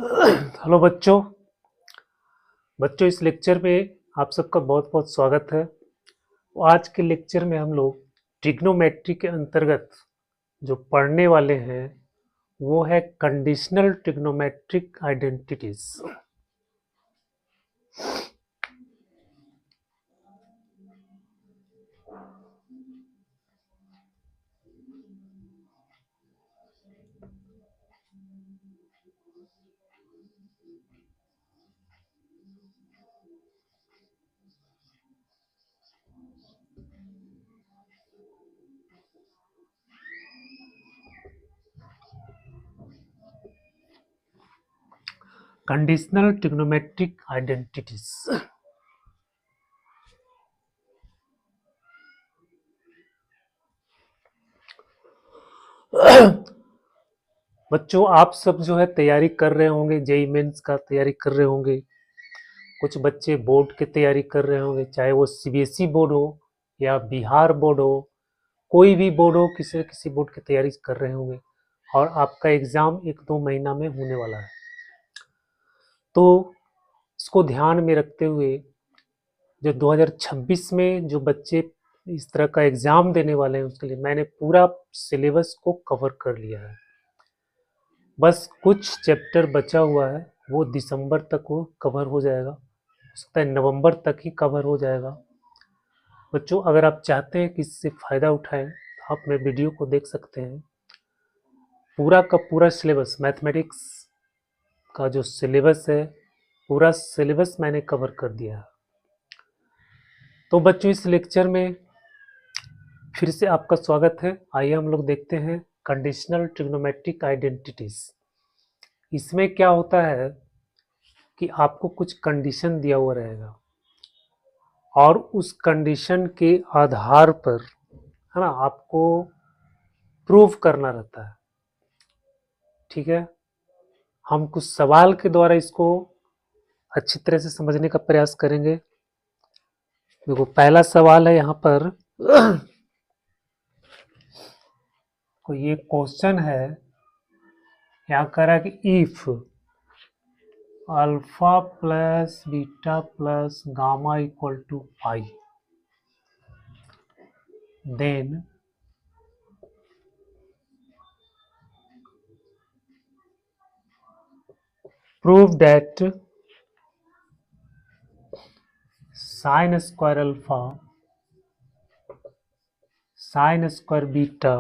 Hello बच्चों। इस lecture में आप सबका बहुत बहुत स्वागत है। आज के लेक्चर में हम लोग ट्रिग्नोमेट्री के अंतर्गत जो पढ़ने वाले हैं वो है conditional trigonometric identities. Conditional trigonometric identities. बच्चों, आप सब जो है तैयारी कर रहे होंगे, जेईई मेंस का तैयारी कर रहे होंगे। कुछ बच्चे बोर्ड की तैयारी कर रहे होंगे, चाहे वो सीबीएसई बोर्ड हो या बिहार बोर्ड हो, कोई भी बोर्ड हो, किसी किसी बोर्ड की तैयारी कर रहे होंगे और आपका एग्जाम 1-2 महीना में होने वाला है। तो इसको ध्यान में रखते हुए जो 2026 में जो बच्चे इस तरह का एग्जाम देने वाले हैं उसके लिए मैंने पूरा सिलेबस को कवर कर लिया है। बस कुछ चैप्टर बचा हुआ है, वो दिसंबर तक वो कवर हो जाएगा, हो सकता है नवंबर तक ही कवर हो जाएगा। बच्चों, अगर आप चाहते हैं कि इससे फ़ायदा उठाएं तो आप मेरे वीडियो को देख सकते हैं। पूरा का पूरा सिलेबस, मैथमेटिक्स का जो सिलेबस है, पूरा सिलेबस मैंने कवर कर दिया है। तो बच्चों, इस लेक्चर में फिर से आपका स्वागत है। आइए हम लोग देखते हैं कंडीशनल ट्रिग्नोमेट्रिक आइडेंटिटीज। इसमें क्या होता है कि आपको कुछ कंडीशन दिया हुआ रहेगा और उस कंडीशन के आधार पर, है ना, आपको प्रूव करना रहता है। ठीक है, हम कुछ सवाल के द्वारा इसको अच्छी तरह से समझने का प्रयास करेंगे। देखो, पहला सवाल है यहाँ पर। तो ये क्वेश्चन है, यहाँ कह रहा है कि if alpha plus beta plus gamma equal to pi, then prove that sin square alpha, sin square beta,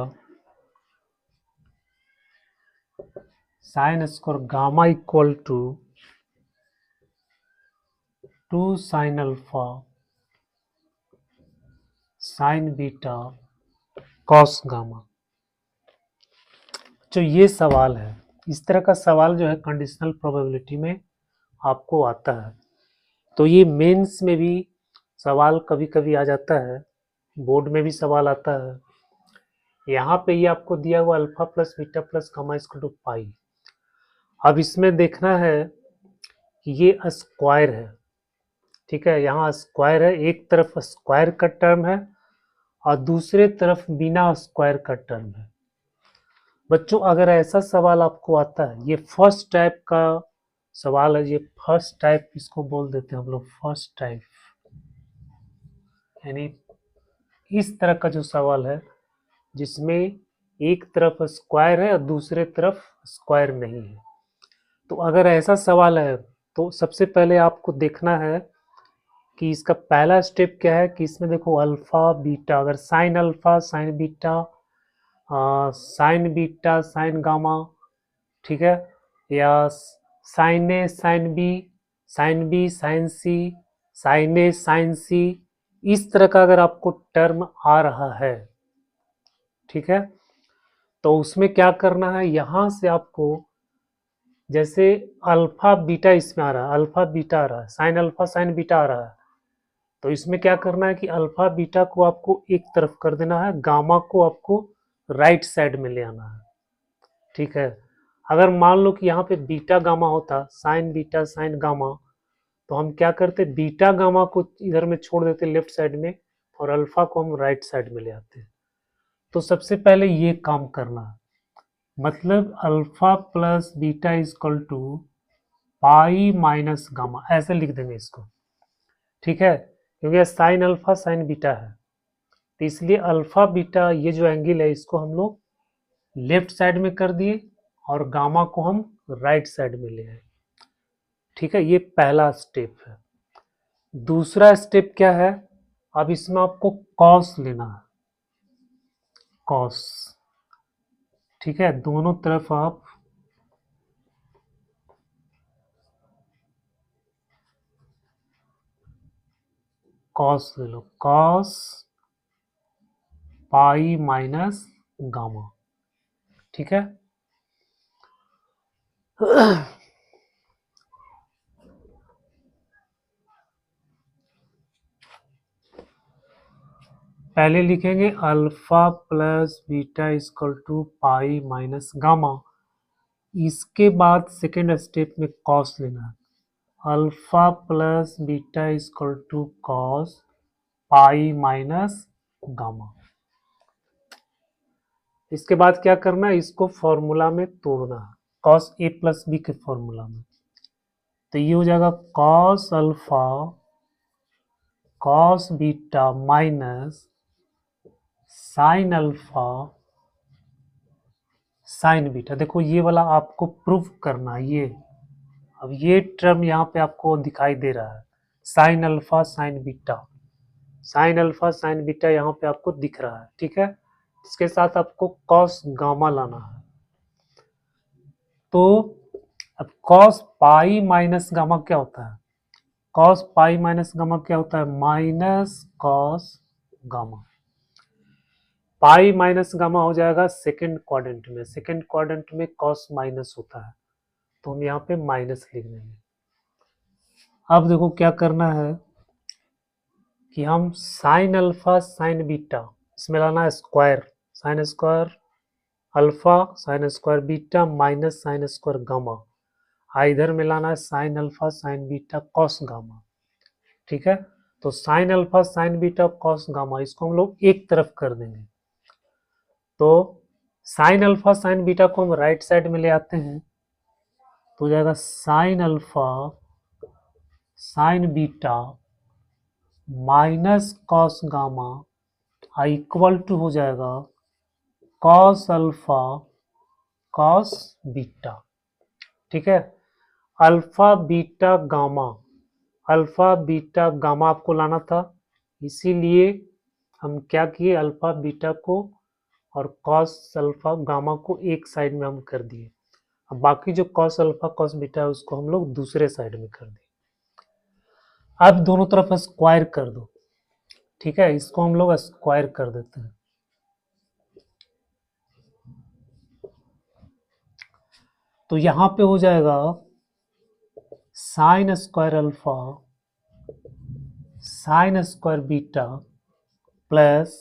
sin square gamma equal to 2 sin alpha sin beta cos gamma। जो ये सवाल है, इस तरह का सवाल जो है कंडीशनल प्रोबेबिलिटी में आपको आता है। तो ये मेंस में भी सवाल कभी कभी आ जाता है, बोर्ड में भी सवाल आता है। यहाँ पे ये आपको दिया हुआ alpha plus beta plus gamma equal to pi. अब इसमें देखना है कि ये स्क्वायर है। ठीक है, यहाँ स्क्वायर है, एक तरफ स्क्वायर का टर्म है और दूसरे तरफ बिना स्क्वायर का टर्म है। बच्चों, अगर ऐसा सवाल आपको आता है, ये फर्स्ट टाइप का सवाल है, ये फर्स्ट टाइप इसको बोल देते हैं हम लोग, फर्स्ट टाइप। यानी इस तरह का जो सवाल है जिसमें एक तरफ स्क्वायर है और दूसरे तरफ स्क्वायर नहीं है, तो अगर ऐसा सवाल है तो सबसे पहले आपको देखना है कि इसका पहला स्टेप क्या है कि इसमें देखो अल्फा बीटा, अगर sign alpha sine beta sine beta sine gamma, ठीक है, या sign A sine B sine C, sign A sign सी, इस तरह का अगर आपको टर्म आ रहा है, ठीक है, तो उसमें क्या करना है, यहां से आपको जैसे अल्फा बीटा इसमें आ रहा है, अल्फा बीटा आ रहा है, साइन अल्फा साइन बीटा आ रहा है, तो इसमें क्या करना है कि अल्फा बीटा को आपको एक तरफ कर देना है, गामा को आपको राइट साइड में ले आना है। ठीक है, अगर मान लो कि यहाँ पे बीटा गामा होता, साइन बीटा साइन गामा, तो हम क्या करते, बीटा गामा को इधर में छोड़ देते लेफ्ट साइड में और अल्फा को हम राइट साइड में ले आते। तो सबसे पहले ये काम करना है, मतलब alpha plus beta is equal to pi minus gamma, ऐसे लिख देंगे इसको, ठीक है, क्योंकि साइन अल्फा साइन बीटा है, तो इसलिए अल्फा बीटा ये जो एंगल है इसको हम लोग लेफ्ट साइड में कर दिए और गामा को हम राइट साइड में ले आए, ठीक है, ये पहला स्टेप है। दूसरा स्टेप क्या है, अब इसमें आपको कॉस लेना है, कॉस, ठीक है, दोनों तरफ आप कॉस ले लो, कॉस पाई माइनस गामा, ठीक है। पहले लिखेंगे alpha plus beta equal to pi minus gamma, इसके बाद सेकेंड स्टेप में कॉस लेना है, alpha plus beta equal to cos pi minus gamma. इसके बाद क्या करना है, इसको फॉर्मूला में तोड़ना है, कॉस ए प्लस बी के फॉर्मूला में, तो ये हो जाएगा cos alpha cos beta minus sign alpha sine beta. देखो ये वाला आपको प्रूफ करना है, ये अब ये टर्म यहाँ पे आपको दिखाई दे रहा है, sign alpha sine beta, sign alpha sine beta यहाँ पे आपको दिख रहा है, ठीक है। इसके साथ आपको कॉस गामा लाना है, तो अब कॉस पाई माइनस गामा क्या होता है, कॉस पाई माइनस गामा क्या होता है, माइनस कॉस गामा। पाई माइनस गामा हो जाएगा सेकेंड क्वाड्रेंट में, सेकेंड क्वाड्रेंट में कॉस माइनस होता है, तो हम यहाँ पे माइनस लिख देंगे। अब देखो क्या करना है कि हम साइन अल्फा साइन बीटा, इसमें लाना है square, sign square alpha sine square beta minus sine square gamma, इधर में लाना है sign alpha sine beta cos gamma, ठीक है। तो sign alpha sine beta cos gamma इसको हम लोग एक तरफ कर देंगे, तो साइन अल्फा साइन बीटा को हम राइट साइड में ले आते हैं, तो हो जाएगा sine alpha sine beta minus cos gamma equal to हो जाएगा कॉस अल्फा कॉस बीटा, ठीक है। Alpha beta gamma, alpha beta gamma आपको लाना था, इसीलिए हम क्या किए, अल्फा बीटा को और कॉस अल्फा गामा को एक साइड में हम कर दिए, अब बाकी जो कॉस अल्फा कॉस बीटा है उसको हम लोग दूसरे साइड में कर दिए। अब दोनों तरफ स्क्वायर कर दो, ठीक है, इसको हम लोग स्क्वायर कर देते हैं, तो यहां पे हो जाएगा sine square alpha sine square beta plus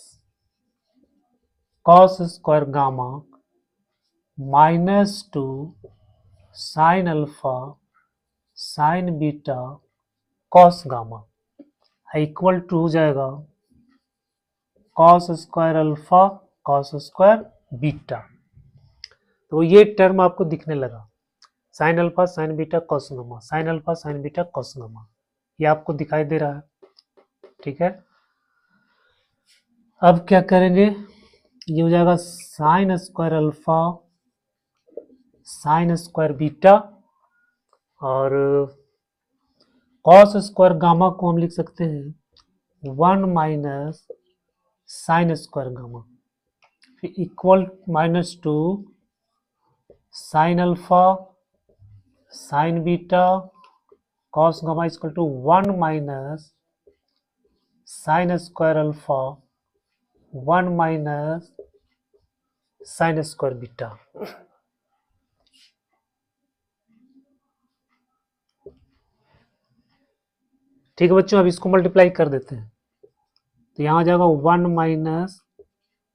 cos square gamma minus two sine alpha sine beta cos gamma equal to हो जाएगा cos square alpha cos square beta. तो ये टर्म आपको दिखने लगा, sine alpha sine beta cos gamma, sine alpha sine beta cos gamma, ये आपको दिखाई दे रहा है, ठीक है। अब क्या करेंगे, ये हो जाएगा sine square alpha sine square beta और कॉस स्क्वायर गामा को हम लिख सकते हैं 1 माइनस साइन स्क्वायर गामा, फिर equal minus two sine alpha sine beta cos gamma equal to 1 minus sine square alpha 1 minus sine square beta. ठीक है बच्चों, अब इसको मल्टीप्लाई कर देते हैं, तो यहाँ आ जाएगा 1 minus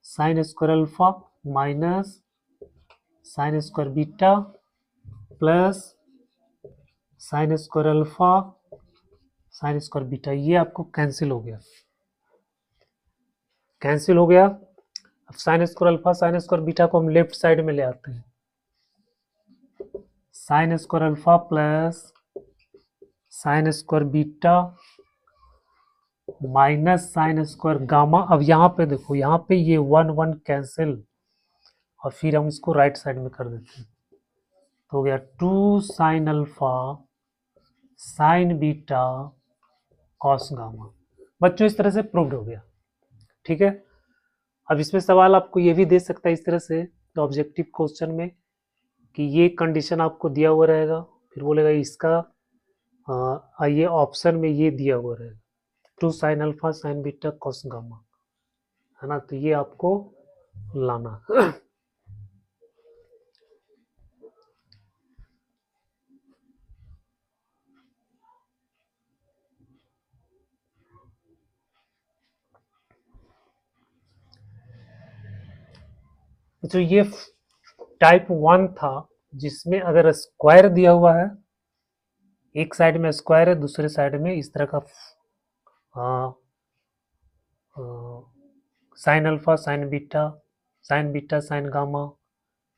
sine square alpha minus sine square beta plus sine square alpha sine square beta, ये आपको कैंसिल हो गया, कैंसिल हो गया। अब sign square alpha sine square beta को हम लेफ्ट साइड में ले आते हैं, sign square alpha plus sine square beta minus sine square gamma. अब यहाँ पे देखो, यहाँ पे ये 1 1 कैंसिल, और फिर हम इसको राइट साइड में कर देते हैं, तो हो गया 2 sign alpha sine beta cos gamma. बच्चों इस तरह से प्रूव्ड हो गया, ठीक है। अब इसमें सवाल आपको ये भी दे सकता है इस तरह से, तो ऑब्जेक्टिव क्वेश्चन में, कि ये कंडीशन आपको दिया हुआ रहेगा, फिर बोलेगा इसका ये ऑप्शन में ये दिया हुआ रहेगा 2 sign alpha sine beta cos gamma, है ना, तो ये आपको लाना। तो ये टाइप 1 था, जिसमें अगर स्क्वायर दिया हुआ है, एक साइड में स्क्वायर है, दूसरे साइड में इस तरह का sign alpha sine beta sine gamma,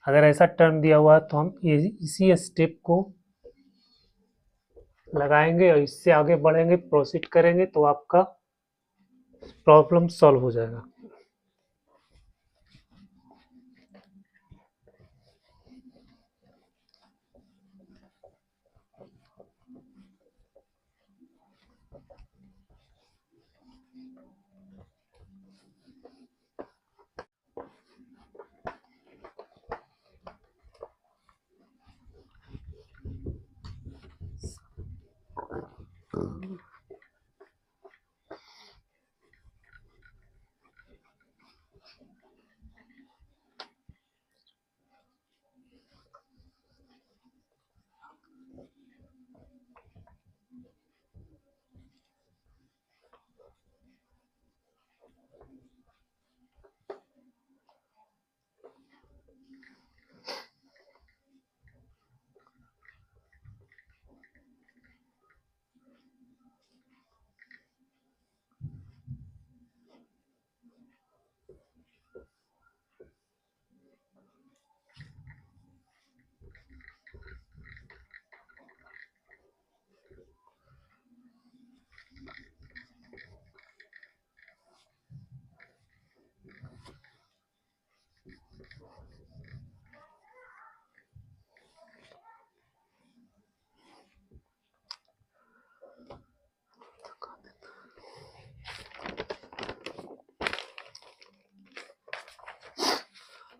अगर ऐसा टर्म दिया हुआ है तो हम इसी स्टेप को लगाएंगे और इससे आगे बढ़ेंगे, प्रोसीड करेंगे, तो आपका प्रॉब्लम सॉल्व हो जाएगा।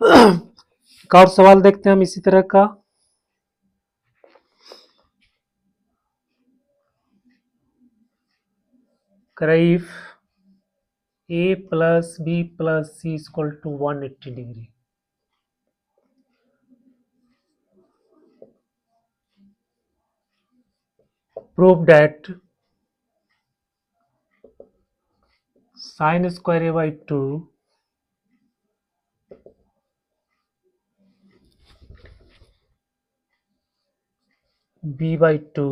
एक और सवाल देखते हैं हम इसी तरह का। If a plus B plus C equal to 180 degree, prove that sine square A by 2 B by 2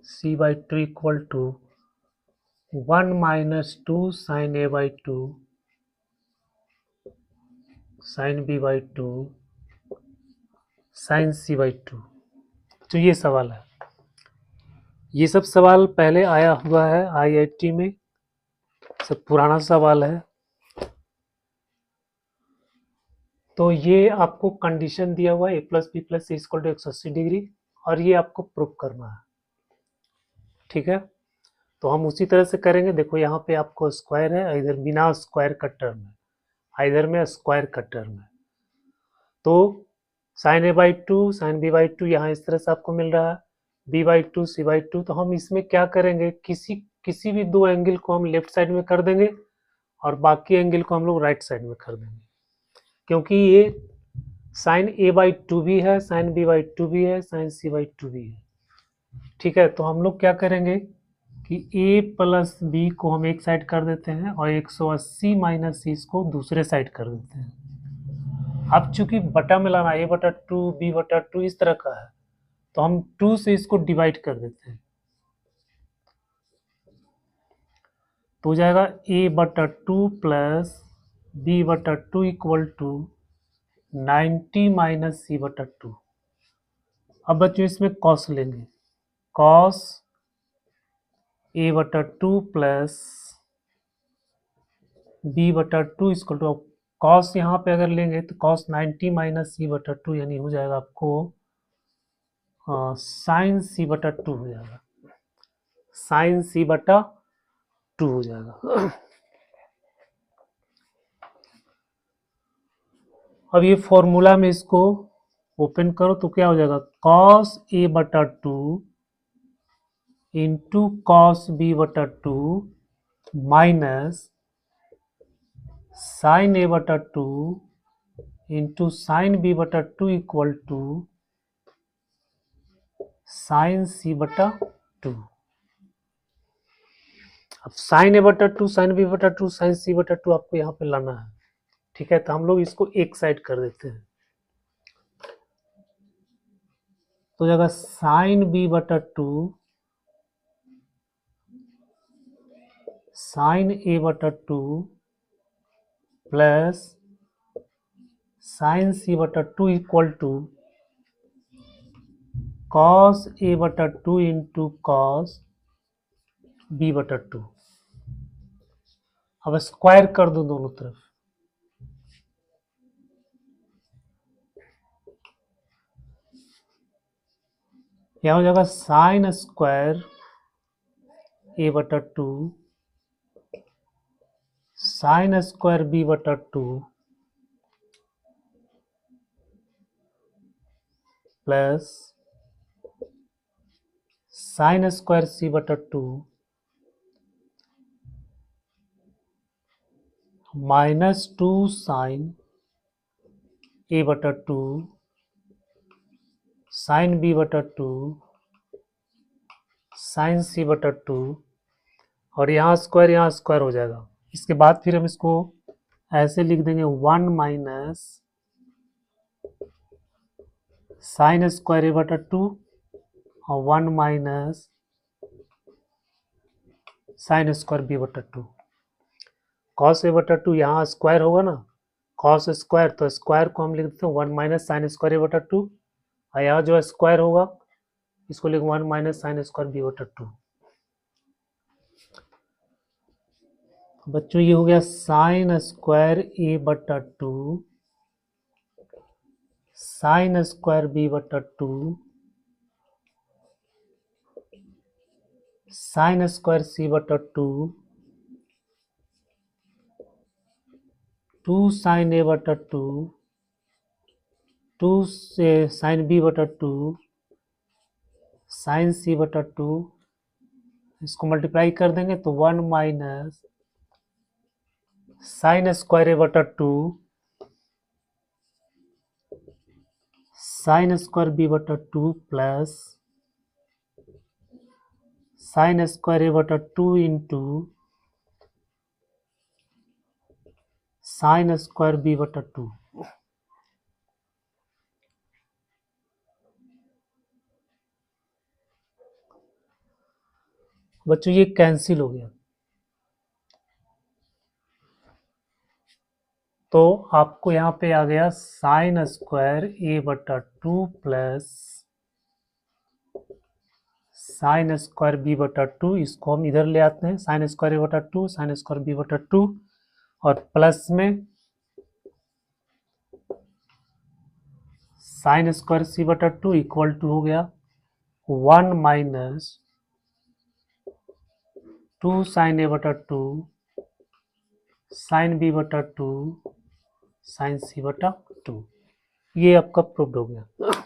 C by 2 equal to 1 minus 2 sine A by 2 sine B by 2 sine C by 2। तो ये सवाल है, ये सब सवाल पहले आया हुआ है आईआईटी में, सब पुराना सवाल है। तो ये आपको कंडीशन दिया हुआ है a plus B plus C equal to 180 degree, और ये आपको प्रूफ करना है, ठीक है। तो हम उसी तरह से करेंगे। देखो यहाँ पे आपको स्क्वायर है, इधर बिना स्क्वायर का टर्म है, इधर में स्क्वायर का टर्म है, तो sine A by 2 sine B by 2 यहाँ इस तरह से आपको मिल रहा है, बी बाई 2 सी बाई 2। तो हम इसमें क्या करेंगे, किसी भी दो एंगल को हम लेफ्ट साइड में कर देंगे, और बाकी एंगल को हम लोग राइट साइड में कर देंगे, क्योंकि ये साइन ए बाई 2 भी है, साइन बी बाई 2 भी है, साइन सी बाई 2 भी है, ठीक है। तो हम लोग क्या करेंगे कि a प्लस बी को हम एक साइड कर देते हैं, और 180 माइनस सी को दूसरे साइड कर देते हैं। अब चूंकि बटा में लाना a बटा 2 b बटा 2 इस तरह का है, तो हम 2 से इसको डिवाइड कर देते हैं, तो हो जाएगा a बटा 2 प्लस b बटा 2 इक्वल टू 90 माइनस सी बटा टू। अब बच्चों इसमें कॉस लेंगे, कॉस ए बटा टू प्लस बी बटा टू इसको टू। कॉस यहाँ पे अगर लेंगे तो कॉस 90 माइनस सी बटा टू यानी हो जाएगा आपको साइन सी बटा टू हो जाएगा, साइन सी बटा टू हो जाएगा। अब ये फॉर्मूला में इसको ओपन करो तो क्या हो जाएगा, कॉस ए बटा टू इंटू कॉस बी बटा टू माइनस साइन ए बटा टू इंटू साइन बी बटा two equal to sine C बटा टू। अब साइन ए बटा टू, साइन बी बटा टू, साइन सी बटा टू आपको यहाँ पे लाना है, ठीक है। तो हम लोग इसको एक साइड कर देते हैं, तो जाएगा साइन बी बटा टू साइन ए बटा टू प्लस साइन सी बटा two equal to cos A बटा टू इंटू कॉस बी बटा टू। अब स्क्वायर कर दो दोनों तरफ, यह हो जाएगा साइन स्क्वायर ए बटा टू साइन स्क्वायर बी बटा two plus sine square C बटा to minus two sine A बटा टू साइन बी बटा टू साइन सी बटा टू, और यहाँ स्क्वायर हो जाएगा। इसके बाद फिर हम इसको ऐसे लिख देंगे, one minus sine square A बटा टू और one minus sine square B बटा टू। कॉस ए बटा टू यहाँ स्क्वायर होगा ना, कॉस स्क्वायर, तो स्क्वायर को हम लिख देते हैं one minus sine square A बटा टू, और यहाँ जो है स्क्वायर होगा इसको लिख one minus sine square B बटा टू। बच्चों ये हो गया साइन स्क्वायर ए बटा टू साइन स्क्वायर बी बटा टू साइन स्क्वायर सी बटा टू टू साइन ए बटा टू टू से साइन बी बटा टू साइन सी बटा टू, इसको मल्टीप्लाई कर देंगे तो one minus sine square A बटा टू साइन स्क्वायर बी बटा two plus sine square A बटा two into sign square B बटा टू। बच्चों ये कैंसिल हो गया, तो आपको यहाँ पे आ गया साइन स्क्वायर ए बटा two plus sine square B बटा टू। इसको हम इधर ले आते हैं, साइन स्क्वायर ए बटा टू साइन स्क्वायर बी बटा टू, और प्लस में साइन स्क्वायर सी बटा टू इक्वल टू हो गया one minus two sine A बटा टू साइन बी बटा टू साइन सी बटा टू। ये आपका प्रूव्ड हो गया।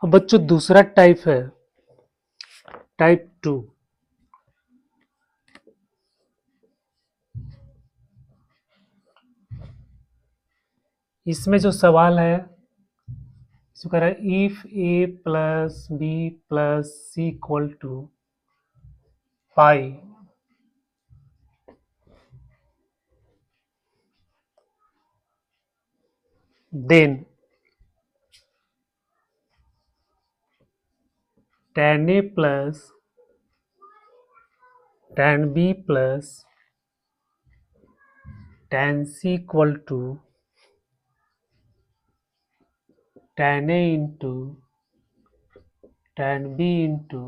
अब बच्चों दूसरा टाइप है टाइप 2। इसमें जो सवाल है इसको कह रहा है if A plus B plus C equal to pi, then tan a plus tan b plus tan c equal to tan a into tan b into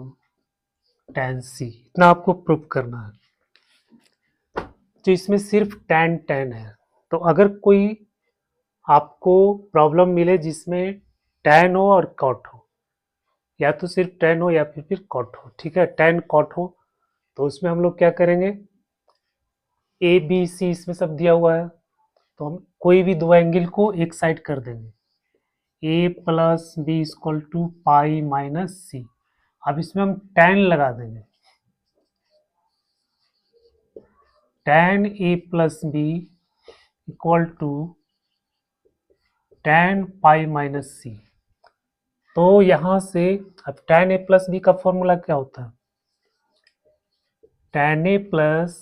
tan c। इतना आपको प्रूफ करना है। तो इसमें सिर्फ tan है। तो अगर कोई आपको प्रॉब्लम मिले जिसमें tan हो और cot हो, या तो सिर्फ tan हो या फिर cot हो, ठीक है, tan cot हो, तो उसमें हम लोग क्या करेंगे, ए बी सी इसमें सब दिया हुआ है, तो हम कोई भी दो एंगल को एक साइड कर देंगे। A plus B equal to pi minus C. अब इसमें हम tan लगा देंगे, tan A plus B equal to tan pi minus C. तो यहां से अब tan ए प्लस बी का फॉर्मूला क्या होता है, tan A plus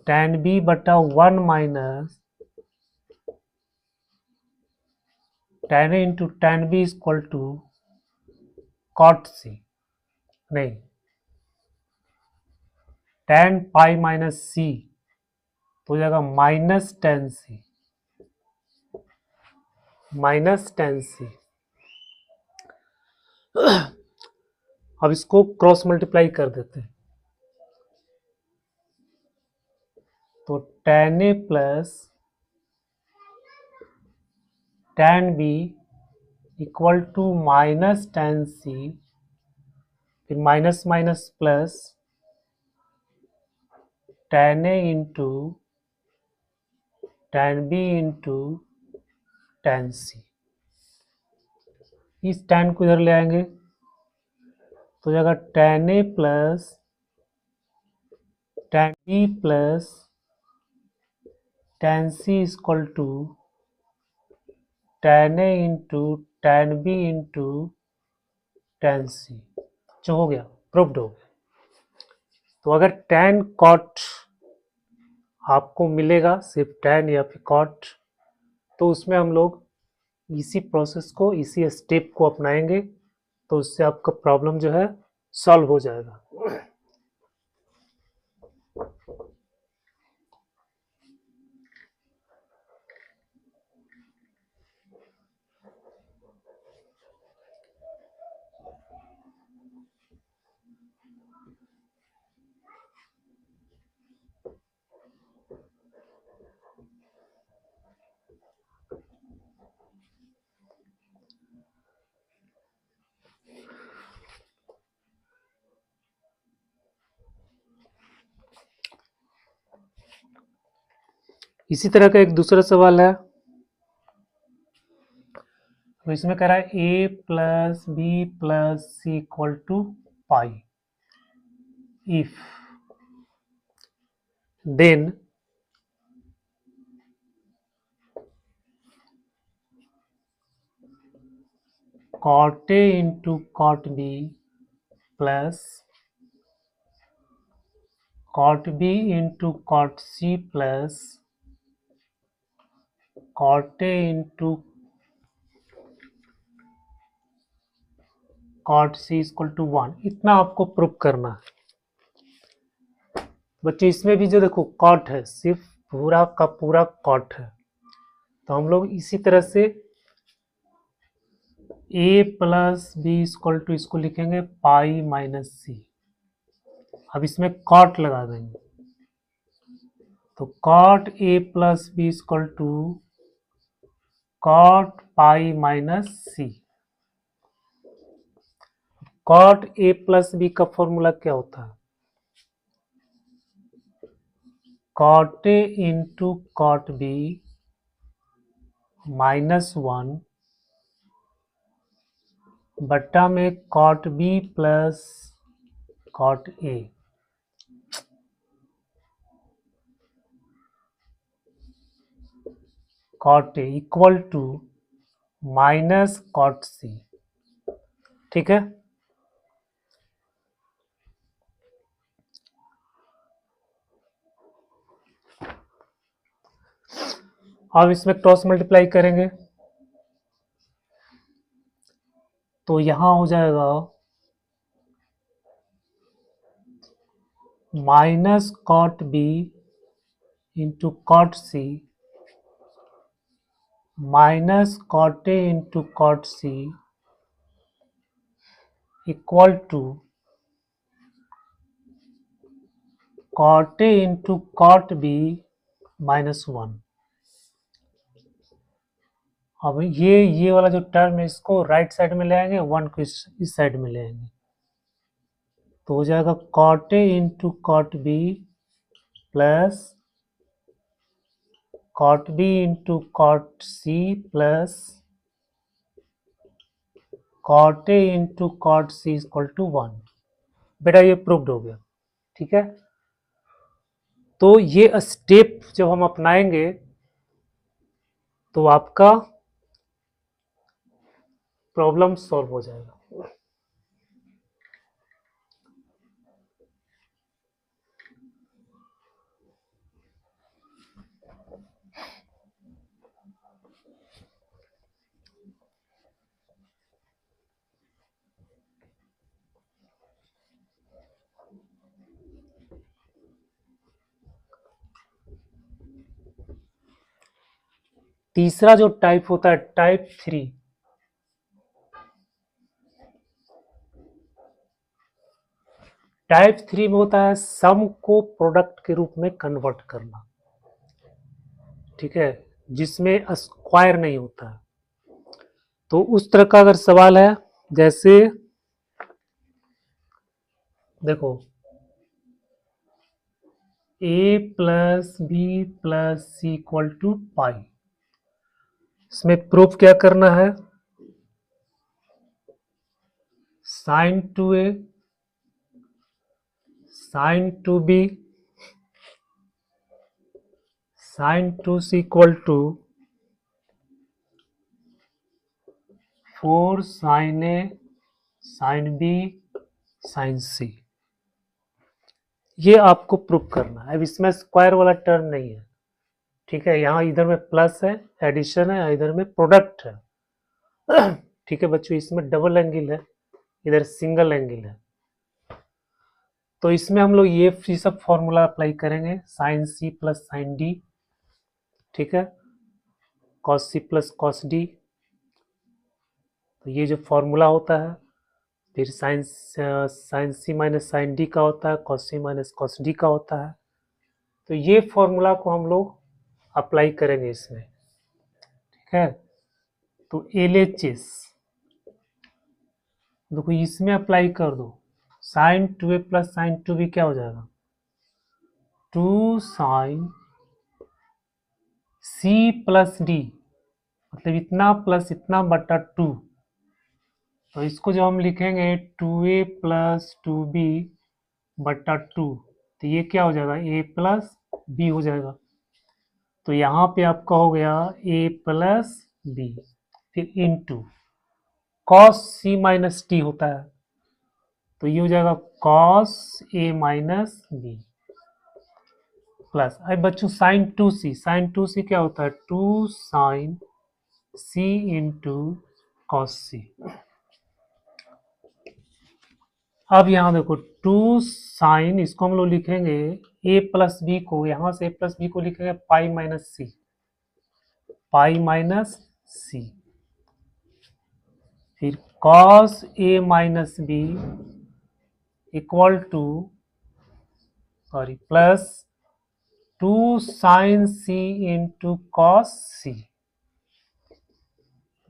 tan B बटा 1 minus tan A into tan B equal to cot C, नहीं, tan पाई माइनस सी तो हो जाएगा minus tan C, minus tan C. अब इसको क्रॉस मल्टीप्लाई कर देते हैं, तो tan A plus tan B equal to minus tan C, फिर minus minus plus tan A into tan B into tan C. इस tan को इधर ले आएंगे तो हो जाएगा tan A plus tan B plus tan C equal to tan A into tan B into tan C. जो हो गया, प्रूव्ड हो गया। तो अगर tan cot आपको मिलेगा सिर्फ tan या फिर cot, तो उसमें हम लोग इसी प्रोसेस को, इसी स्टेप को अपनाएंगे, तो उससे आपका प्रॉब्लम जो है सॉल्व हो जाएगा। इसी तरह का एक दूसरा सवाल है, तो इसमें कह रहा है A plus B plus C equal to pi, if then cot A into cot B plus cot B into cot C plus cot A into cot C equal to 1। इतना आपको प्रूव करना है। बच्चों इसमें भी जो देखो cot है, सिर्फ पूरा का पूरा cot है, तो हम लोग इसी तरह से a plus B equal to इसको लिखेंगे पाई माइनस सी। अब इसमें cot लगा देंगे, तो cot a plus B equal to cot pi minus C. cot a plus B का फॉर्मूला क्या होता है, cot a into cot b minus 1 बट्टा में cot B plus cot A, cot A equal to minus cot C. ठीक है, अब इसमें क्रॉस मल्टीप्लाई करेंगे तो यहां हो जाएगा minus cot B into cot C minus cot A into cot C equal to cot A into cot B minus 1। अब ये वाला जो टर्म है इसको राइट साइड में ले आएंगे, 1 को इस साइड में ले आएंगे तो हो जाएगा cot A into cot B plus cot B into cot C plus cot A into cot C equal to 1। बेटा ये प्रूव्ड हो गया। ठीक है, तो ये स्टेप जब हम अपनाएंगे तो आपका प्रॉब्लम सॉल्व हो जाएगा। तीसरा जो टाइप होता है टाइप 3, टाइप 3 में होता है सम को प्रोडक्ट के रूप में कन्वर्ट करना। ठीक है, जिसमें स्क्वायर नहीं होता है। तो उस तरह का अगर सवाल है, जैसे देखो a plus B plus C equal to pi, इसमें प्रूफ क्या करना है, sine two A sine two B sine two C equal to 4 sine A sine B sine C, ये आपको प्रूफ करना है। अब इसमें स्क्वायर वाला टर्म नहीं है। ठीक है, यहाँ इधर में प्लस है, एडिशन है, इधर में प्रोडक्ट है। ठीक है बच्चों, इसमें डबल एंगल है, इधर सिंगल एंगल है। तो इसमें हम लोग ये सब फॉर्मूला अप्लाई करेंगे, sine C plus sine D, ठीक है, cos C plus cos D. तो ये जो फॉर्मूला होता है, फिर sine C minus sine D का होता है, cos C minus cos D का होता है। तो ये फॉर्मूला को हम लोग अप्लाई करेंगे इसमें। ठीक है, तो LHS देखो इसमें अप्लाई कर दो, sign 2a plus sign 2b क्या हो जाएगा, 2 साइन c प्लस डी, मतलब इतना प्लस इतना बटा 2। तो इसको जब हम लिखेंगे 2a प्लस 2b बटा 2, तो ये क्या हो जाएगा, a प्लस b हो जाएगा। तो यहाँ पे आपका हो गया a प्लस b, फिर into cos C minus T होता है, तो ये हो जाएगा cos A minus B plus, अब बच्चों साइन 2c, साइन 2c क्या होता है, 2 साइन c इंटू कॉस सी। अब यहाँ देखो 2 साइन, इसको हम लोग लिखेंगे a प्लस बी को, यहाँ से a प्लस बी को लिखेंगे पाई माइनस सी, पाई माइनस सी, फिर cos A minus B equal to sorry plus 2 sine C into cos C.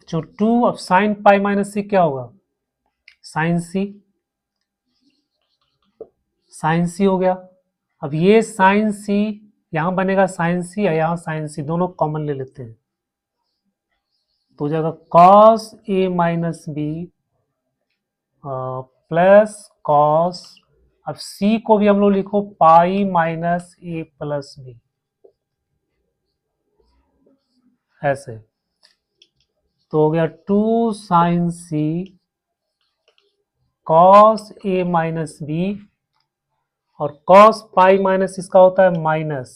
जो 2 अब साइन पाई माइनस सी क्या होगा, साइन सी, साइन सी हो गया। अब ये साइन सी यहां बनेगा साइन सी, या यहां साइन सी, दोनों कॉमन ले लेते हैं, तो हो जाएगा cos A minus B plus cos, अब सी को भी हम लोग लिखो pi minus A plus B, ऐसे। तो हो गया 2 sin c cos A minus B, और कॉस पाई माइनस इसका होता है minus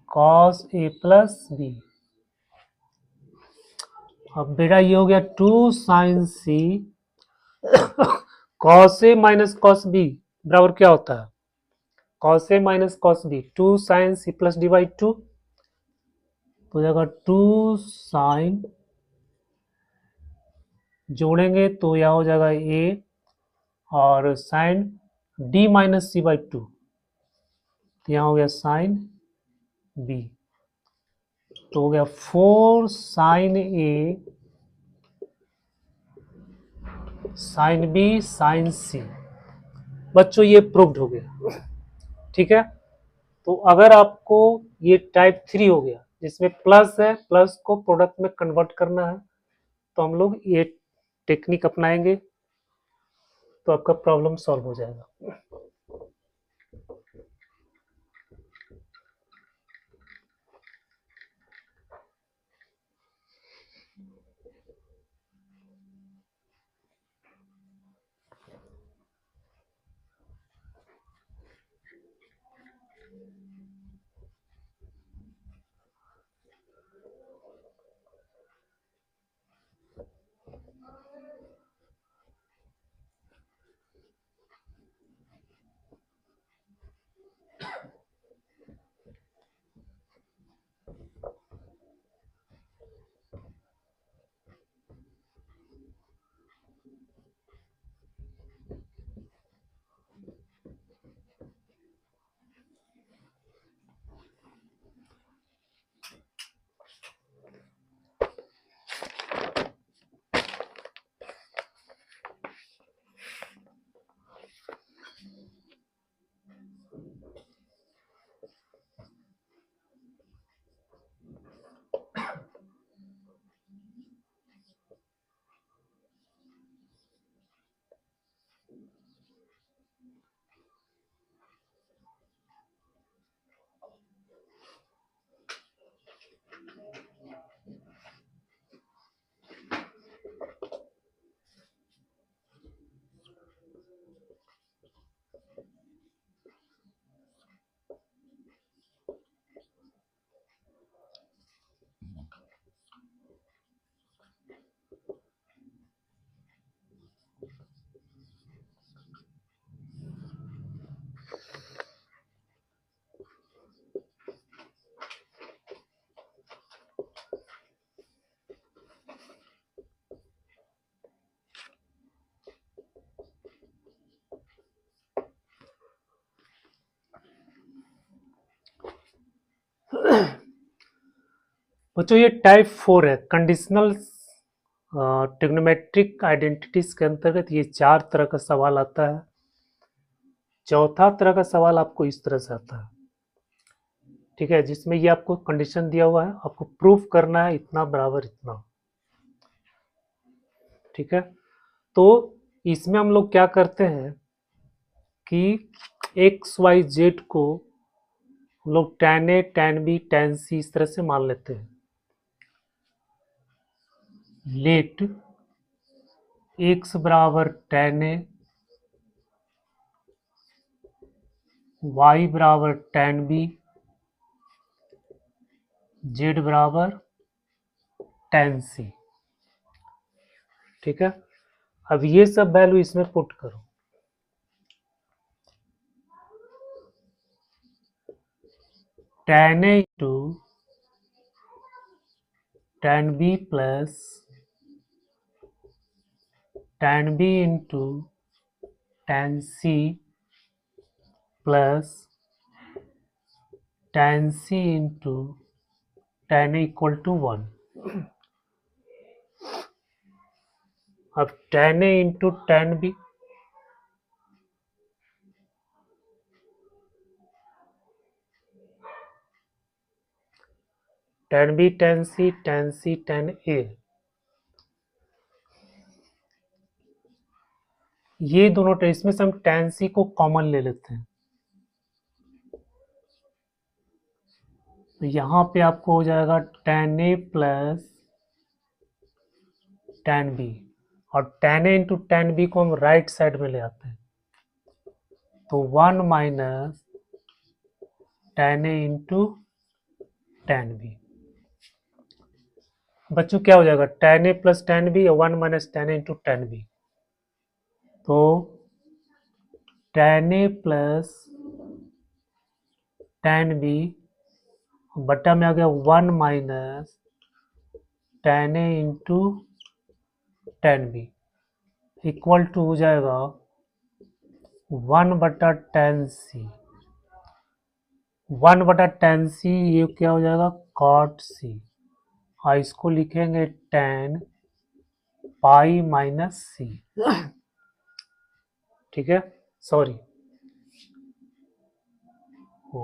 cos A plus B. अब बेटा ये हो गया 2 sin c cos A minus cos B बराबर क्या होता है, cos A minus cos B, 2 sin c plus divide 2, तो हो जाएगा 2 sin, जोड़ेंगे तो यह हो जाएगा ए, और sine D minus C by 2, तो यहाँ हो गया साइन बी, तो हो गया 4 sin a sine B sine C. बच्चों ये प्रूव्ड हो गया, ठीक है। तो अगर आपको ये टाइप 3 हो गया जिसमें प्लस है, प्लस को प्रोडक्ट में कन्वर्ट करना है, तो हम लोग ये टेक्निक अपनाएंगे तो आपका प्रॉब्लम सॉल्व हो जाएगा। बच्चों ये टाइप 4 है, कंडीशनल ट्रिग्नोमेट्रिक आइडेंटिटीज के अंतर्गत ये 4 तरह का सवाल आता है। चौथा तरह का सवाल आपको इस तरह से आता है, ठीक है, जिसमें ये आपको कंडीशन दिया हुआ है, आपको प्रूफ करना है इतना बराबर इतना, ठीक है। तो इसमें हम लोग क्या करते हैं कि एक्स वाई जेड को हम लोग tan ए tan बी tan सी इस तरह से मान लेते हैं। लेट एक्स बराबर tan ए, वाई बराबर tan बी, जेड बराबर tan सी, ठीक है। अब ये सब वैल्यू इसमें पुट करो, tan A into tan B plus tan B into tan C plus tan C into tan A equal to 1। अब tan A into tan B, tan B tan C tan C tan A, ये दोनों term, इसमें से हम tan c को common ले लेते हैं, तो यहाँ पे आपको हो जाएगा tan a plus tan b, और tan a into tan b को हम राइट साइड में ले आते हैं, तो 1 minus tan a into tan b। बच्चों क्या हो जाएगा, tan a plus tan b या 1 minus tan a into tan b, तो tan a plus tan b बट्टा में आ गया 1 minus tan a into tan b equal to हो जाएगा 1 बटा tan c, 1 बटा tan c, ये क्या हो जाएगा cot c, और इसको लिखेंगे tan पाई माइनस c, ठीक है, सॉरी, ओ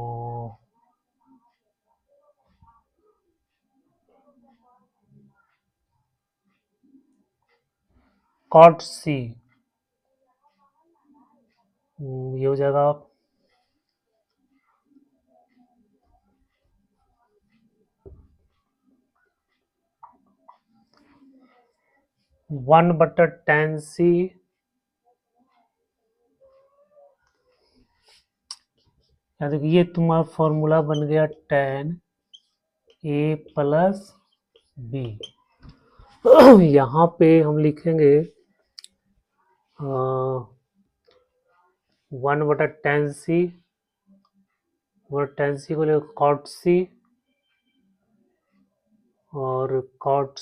cot c, ये हो जाएगा 1 बटा tan c, या देखिए ये तुम्हारा फॉर्मूला बन गया tan a प्लस b, यहाँ पे हम लिखेंगे 1 बटा tan c, और tan c को लेकर cot c, और cot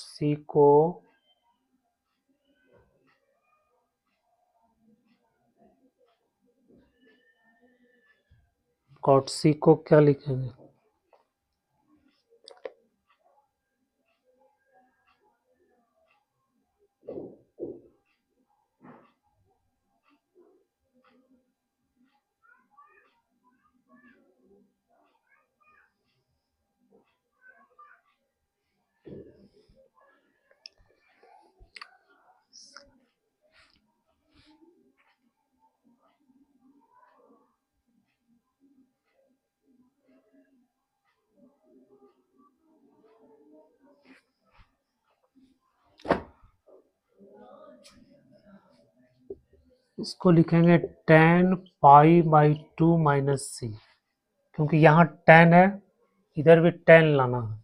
c को क्या लिखेंगे, इसको लिखेंगे tan pi by 2 minus c, क्योंकि यहाँ tan है, इधर भी tan लाना है,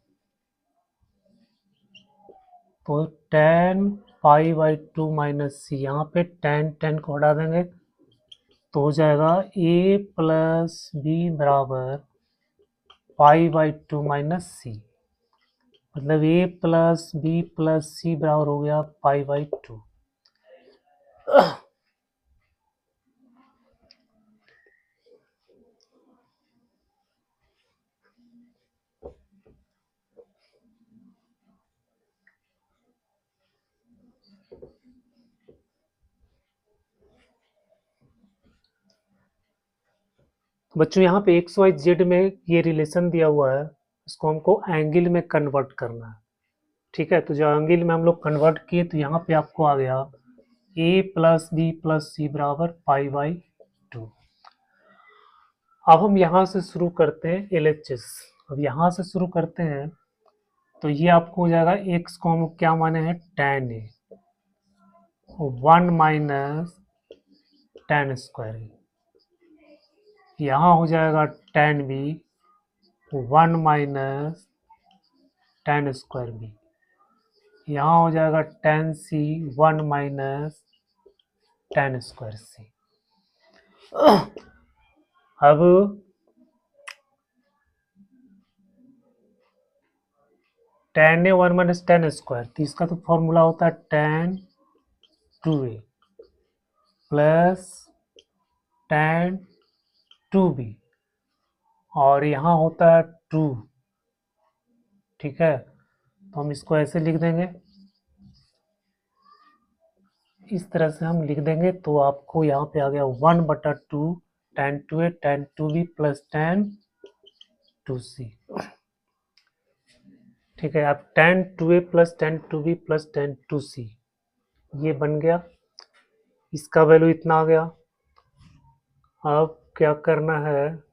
तो tan पाई बाई 2 माइनस सी, यहाँ पे tan को हटा देंगे, तो हो जाएगा a प्लस बी बराबर पाई बाई 2 माइनस सी, मतलब a प्लस बी प्लस सी बराबर हो गया पाई बाई 2। बच्चों यहाँ पे एक्स वाई जेड में ये रिलेशन दिया हुआ है, इसको हमको एंगल में कन्वर्ट करना है, ठीक है, तो जो एंगल में हम लोग कन्वर्ट किए, तो यहाँ पे आपको आ गया a प्लस बी प्लस सी बराबर पाई बाई 2। अब हम यहाँ से शुरू करते हैं LHS, अब यहाँ से शुरू करते हैं, तो ये आपको हो जाएगा x को हम क्या माने हैं tan a, 1 minus tan square a, यहाँ हो जाएगा tan b 1 minus tan square b, यहाँ हो जाएगा tan c 1 minus tan square c। अब tan a 1 minus tan square, तो इसका तो फॉर्मूला होता है tan 2a plus tan 2b, और यहाँ होता है 2, ठीक है, तो हम इसको ऐसे लिख देंगे, इस तरह से हम लिख देंगे, तो आपको यहाँ पे आ गया 1 बटा 2 tan 2a tan 2b plus tan 2c, ठीक है, अब tan 2a plus tan 2b plus tan 2c ये बन गया, इसका वैल्यू इतना आ गया। अब क्या करना है,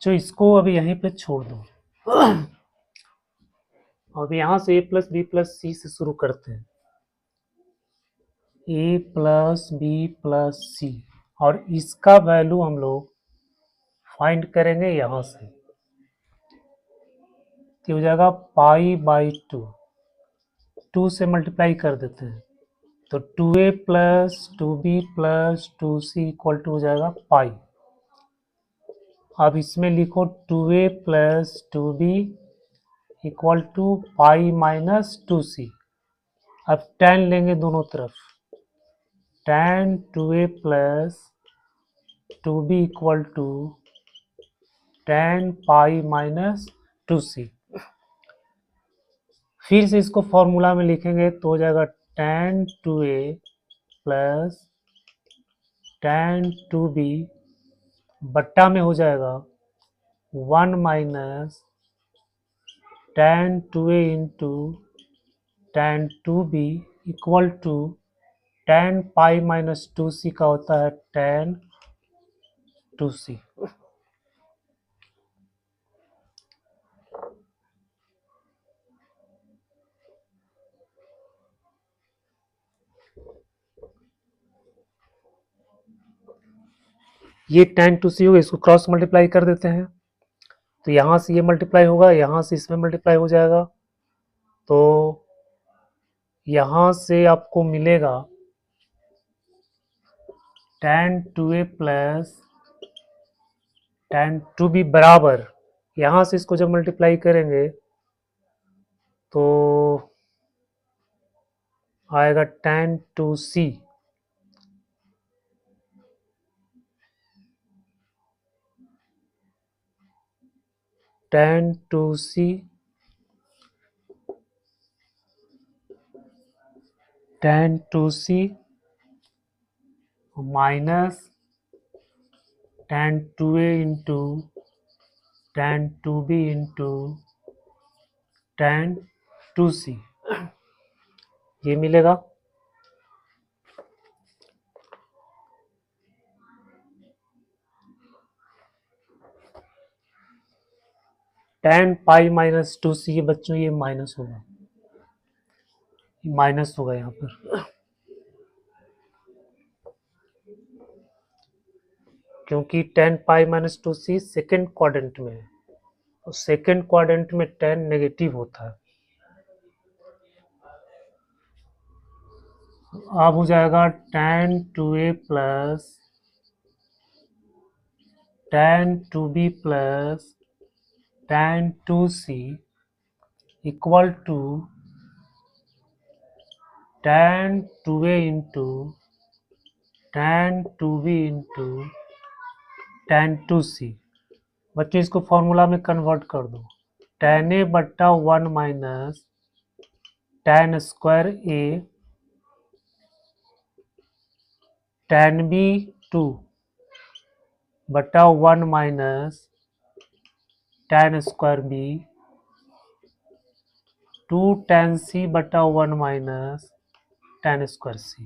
जो इसको अभी यहीं पे छोड़ दो। अब यहाँ से a प्लस बी प्लस सी से शुरू करते हैं। a प्लस बी प्लस सी, और इसका वैल्यू हम लोग फाइंड करेंगे यहाँ से। तो हो जाएगा पाई बाई 2 से मल्टीप्लाई कर देते हैं, तो 2a plus 2b plus 2c equal to हो जाएगा पाई। अब इसमें लिखो 2a plus 2b equal to pi minus 2c। अब tan लेंगे दोनों तरफ, tan 2a plus 2b equal to tan pi minus 2c। फिर से इसको फॉर्मूला में लिखेंगे तो हो जाएगा tan 2a plus tan 2b बट्टा में हो जाएगा 1 minus tan 2a into tan 2b equal to tan pi minus 2c का होता है tan 2c। ये tan 2c होगा, इसको क्रॉस मल्टीप्लाई कर देते हैं, तो यहाँ से ये मल्टीप्लाई होगा, यहाँ से इसमें मल्टीप्लाई हो जाएगा, तो यहाँ से आपको मिलेगा tan 2a plus tan 2b बराबर, यहाँ से इसको जब मल्टीप्लाई करेंगे तो आएगा tan 2c tan 2c tan 2c minus tan 2a into tan 2b into tan 2c, ये मिलेगा। tan पाई माइनस 2c ये बच्चों ये माइनस होगा, माइनस होगा यहाँ पर, क्योंकि tan pi minus 2c second quadrant में है, और सेकेंड क्वाड्रेंट में tan नेगेटिव होता है। अब हो जाएगा tan 2a plus tan 2b plus tan 2c equal to tan 2a into tan 2b into tan 2c। बच्चों इसको फॉर्मूला में कन्वर्ट कर दो, tan a बट्टा 1 minus tan square a tan b 2 बट्टा 1 minus tan square b 2 tan c बट्टा 1 minus tan square c।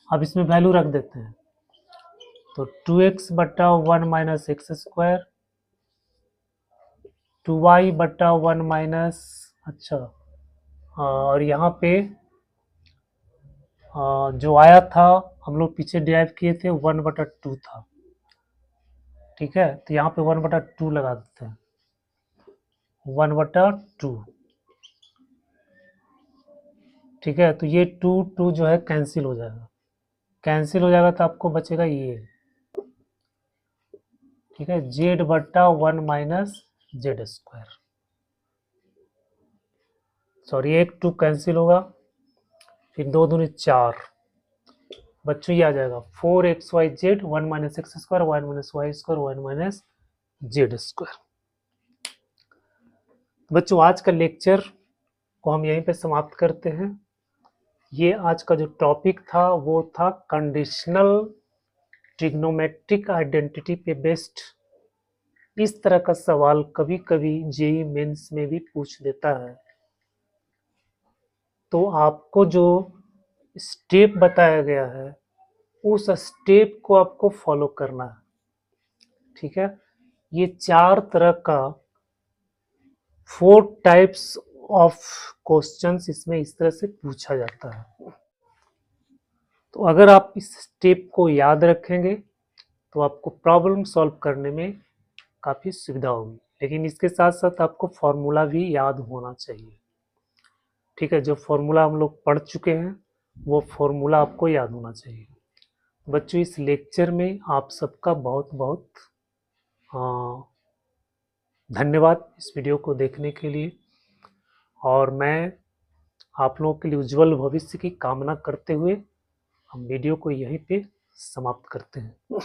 अब इसमें वैल्यू रख देते हैं, तो 2x बट्टा 1 माइनस एक्स स्क्वायर 2y बट्टा 1 माइनस, अच्छा और यहाँ पे जो आया था हम लोग पीछे डिराइव किए थे 1/2 था, ठीक है, तो यहाँ पे 1/2 लगा देते हैं, 1/2। ठीक है, तो ये 2 जो है कैंसिल हो जाएगा, कैंसिल हो जाएगा तो आपको बचेगा ये, ठीक है, z/1 minus Z square. Sorry, 1 2 cancel होगा, फिर 2 दूनी 4, बच्चों ये आ जाएगा 4xyz 1 minus X square 1 minus Y square 1 minus Z square. बच्चों आज का लेक्चर को हम यहीं पे समाप्त करते हैं। ये आज का जो टॉपिक था वो था कंडीशनल ट्रिग्नोमेट्रिक आइडेंटिटी पे बेस्ड। इस तरह का सवाल कभी कभी जेईई मेंस में भी पूछ देता है, तो आपको जो स्टेप बताया गया है उस स्टेप को आपको फॉलो करना है। ठीक है, ये 4 तरह का 4 टाइप्स ऑफ क्वेश्चंस इसमें इस तरह से पूछा जाता है। तो अगर आप इस स्टेप को याद रखेंगे तो आपको प्रॉब्लम सॉल्व करने में काफ़ी सुविधा होगी, लेकिन इसके साथ साथ आपको फॉर्मूला भी याद होना चाहिए। ठीक है, जो फॉर्मूला हम लोग पढ़ चुके हैं वो फॉर्मूला आपको याद होना चाहिए। बच्चों इस लेक्चर में आप सबका बहुत बहुत धन्यवाद इस वीडियो को देखने के लिए, और मैं आप लोगों के लिए उज्जवल भविष्य की कामना करते हुए हम वीडियो को यहीं पे समाप्त करते हैं।